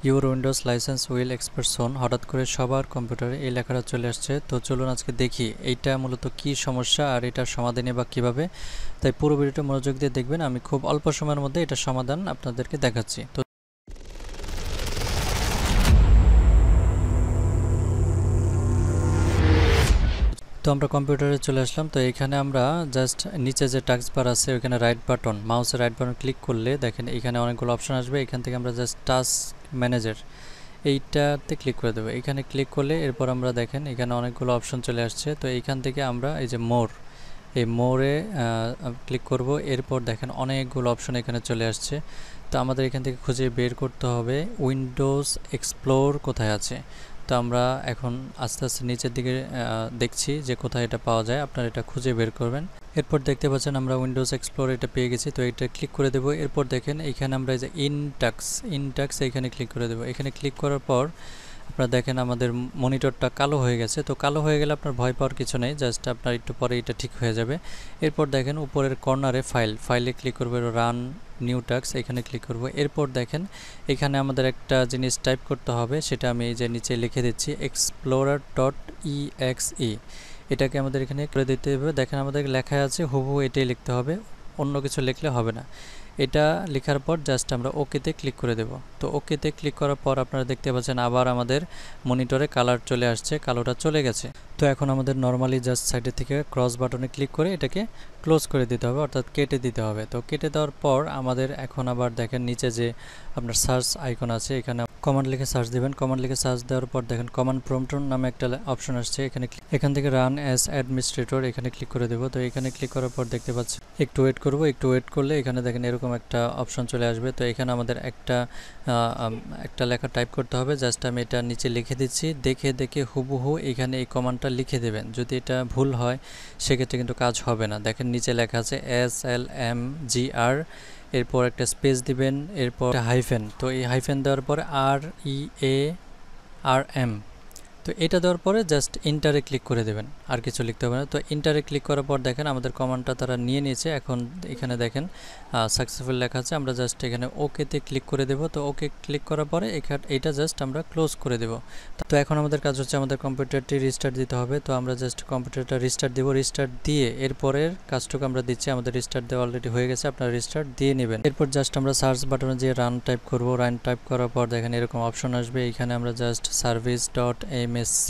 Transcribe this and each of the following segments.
Your Windows licence will expire soon হঠাৎ করে সবার কম্পিউটারে এই লেখাটা চলে আসছে। তো চলুন আজকে দেখি এইটা মূলত কি সমস্যা আর এটার সমাধানে বা কিভাবে। তাই পুরো ভিডিওটা মনোযোগ দিয়ে দেখবেন, আমি খুব অল্প সময়ের মধ্যে এটার সমাধান আপনাদেরকে দেখাচ্ছি। তো আমরা কম্পিউটারে চলে আসলাম। তো এখানে আমরা জাস্ট নিচে যে টাস্ক বার আছে ওইখানে রাইট বাটন, মাউসের রাইট বাটন ক্লিক করলে দেখেন এখানে অনেকগুলো অপশন আসবে। এখান থেকে আমরা জাস্ট টাস্ক ম্যানেজার এইটাতে ক্লিক করে দেবো। এখানে ক্লিক করলে এরপর আমরা দেখেন এখানে অনেকগুলো অপশন চলে আসছে। তো এইখান থেকে আমরা এই যে এই মোরে ক্লিক করব। এরপর দেখেন অনেকগুলো অপশন এখানে চলে আসছে। তো আমাদের এখান থেকে খুঁজে বের করতে হবে উইন্ডোজ এক্সপ্লোর কোথায় আছে। তো আমরা এখন আস্তে আস্তে নিচের দিকে দেখছি যে কোথায় এটা পাওয়া যায়। আপনারা এটা খুঁজে বের করবেন। এরপর দেখতে পাচ্ছেন আমরা উইন্ডোজ এক্সপ্লোর এটা পেয়ে গেছি। তো এটা ক্লিক করে দেবো। এরপর দেখেন এইখানে আমরা এই যে ইনটাক্স এখানে ক্লিক করে দেবো। এখানে ক্লিক করার পর আপনারা দেখেন আমাদের মনিটরটা কালো হয়ে গেছে। তো কালো হয়ে গেলে আপনার ভয় পাওয়ার কিছু নেই, জাস্ট আপনার একটু পরে এটা ঠিক হয়ে যাবে। এরপর দেখেন উপরের কর্নারে ফাইলে ক্লিক করবো, রান নিউ টাস্ক এখানে ক্লিক করব। এরপর দেখেন এখানে আমাদের একটা জিনিস টাইপ করতে হবে, সেটা আমি এই যে নিচে লিখে দিচ্ছি explorer.exe। এটাকে আমাদের এখানে করে দিতে হবে। দেখেন আমাদের লেখা আছে, হুবহু এটাই লিখতে হবে, অন্য কিছু লিখলে হবে না। এটা লেখার পর জাস্ট আমরা ওকেতে ক্লিক করে দেব। তো ওকেতে ক্লিক করার পর আপনারা দেখতে পাচ্ছেন আবার আমাদের মনিটরে কালার চলে আসছে, কালোটা চলে গেছে। তো এখন আমাদের নর্মালি জাস্ট সাইডে থেকে ক্রস বাটনে ক্লিক করে এটাকে ক্লোজ করে দিতে হবে, অর্থাৎ কেটে দিতে হবে। তো কেটে দেওয়ার পর আমাদের এখন আবার দেখেন নিচে যে আপনার সার্চ আইকন আছে, এখানে কমান্ড লিখে সার্চ দেবেন। কমান্ড লিখে সার্চ দেওয়ার পর দেখেন কমান্ড প্রম্পট নামে একটা অপশন আসছে। এখান থেকে রান অ্যাজ অ্যাডমিনিস্ট্রেটর এখানে ক্লিক করে দেবো। তো এখানে ক্লিক করার পর দেখতে পাচ্ছি একটু ওয়েট করব। একটু ওয়েট করলে এখানে দেখেন এরকম একটা অপশন চলে আসবে। তো এখানে আমাদের একটা লেখা টাইপ করতে হবে। জাস্ট আমি এটা নিচে লিখে দিচ্ছি, দেখে হুবহু এখানে এই কমান্ডটা লিখে দেবেন। যদি এটা ভুল হয় সেক্ষেত্রে কিন্তু কাজ হবে না। দেখেন নিচে লেখা আছে SLMGR, এরপর একটা স্পেস দিবেন, এরপর হাইফেন। তো এই হাইফেন দেওয়ার পরে REARM, তো এটা দেওয়ার পরে জাস্ট ইন্টারে ক্লিক করে দেবেন, আর কিছু লিখতে হবে না। তো ইন্টারে ক্লিক করার পর দেখেন আমাদের কমান্ডটা তারা নিয়ে নিয়েছে। এখন এখানে দেখেন সাকসেসফুল লেখা আছে, আমরা জাস্ট এখানে ওকেতে ক্লিক করে দেব। তো ওকে ক্লিক করার পরে এটা জাস্ট আমরা ক্লোজ করে দেব। তো এখন আমাদের কাজ হচ্ছে আমাদের কম্পিউটারটি রিস্টার্ট দিতে হবে। তো আমরা জাস্ট কম্পিউটারটা রিস্টার্ট দেব। রিস্টার্ট দিয়ে এরপরের কাজটুকু আমরা দিচ্ছি। আমাদের রিস্টার্ট দেওয়া অলরেডি হয়ে গেছে, আপনারা রিস্টার্ট দিয়ে নেবেন। এরপর জাস্ট আমরা সার্চ বাটনে যে রান টাইপ করব। রান টাইপ করার পর দেখেন এরকম অপশন আসবে। এখানে আমরা জাস্ট service.msc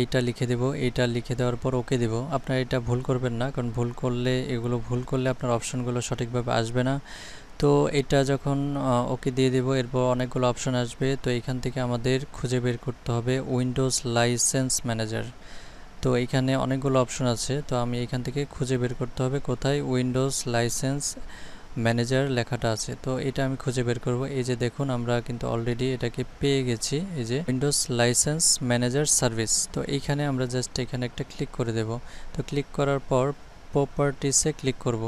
এইটা লিখে দেব। এইটা লিখে দেওয়ার পর ওকে দেব। আপনারা এটা ভুল করবেন না, কারণ ভুল করলে আপনার অপশনগুলো সঠিকভাবে আসবে না। তো এটা যখন ওকে দিয়ে দেব, এরপর অনেকগুলো অপশন আসবে। তো এখান থেকে আমাদের খুঁজে বের করতে হবে উইন্ডোজ লাইসেন্স ম্যানেজার। তো এইখানে অনেকগুলো অপশন আছে। তো আমি এখান থেকে খুঁজে বের করতে হবে কোথায় উইন্ডোজ লাইসেন্স ম্যানেজার লেখাটা আছে। তো এটা আমি খুঁজে বের করব। এই যে দেখুন আমরা কিন্তু অলরেডি এটাকে পেয়ে গেছি, এই যে উইন্ডোজ লাইসেন্স ম্যানেজার সার্ভিস। তো এইখানে আমরা জাস্ট এখানে একটা ক্লিক করে দেব। তো ক্লিক করার পর প্রপার্টিসে ক্লিক করব।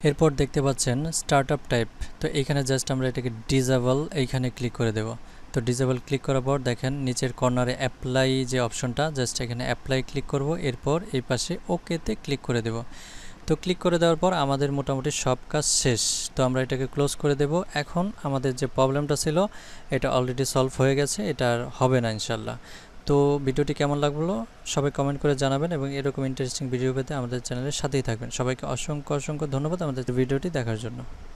এরপর দেখতে পাচ্ছেন স্টার্টআপ টাইপ। তো এইখানে জাস্ট আমরা এটাকে ডিসেবল এইখানে ক্লিক করে দেব। তো ডিসেবল ক্লিক করার পর দেখেন নিচের কর্নারে অ্যাপ্লাই যে অপশনটা, জাস্ট এখানে অ্যাপ্লাই ক্লিক করব। এরপর এই পাশে ওকেতে ক্লিক করে দেব। তো ক্লিক করে দেওয়ার পর আমাদের মোটামুটি সব কাজ শেষ। তো আমরা এটাকে ক্লোজ করে দেব। এখন আমাদের যে প্রবলেমটা ছিল এটা অলরেডি সলভ হয়ে গেছে, এটা আর হবে না ইনশাল্লাহ। তো ভিডিওটি কেমন লাগলো সবাই কমেন্ট করে জানাবেন, এবং এরকম ইন্টারেস্টিং ভিডিও পেতে আমাদের চ্যানেলের সাথেই থাকবেন। সবাইকে অসংখ্য ধন্যবাদ আমাদের ভিডিওটি দেখার জন্য।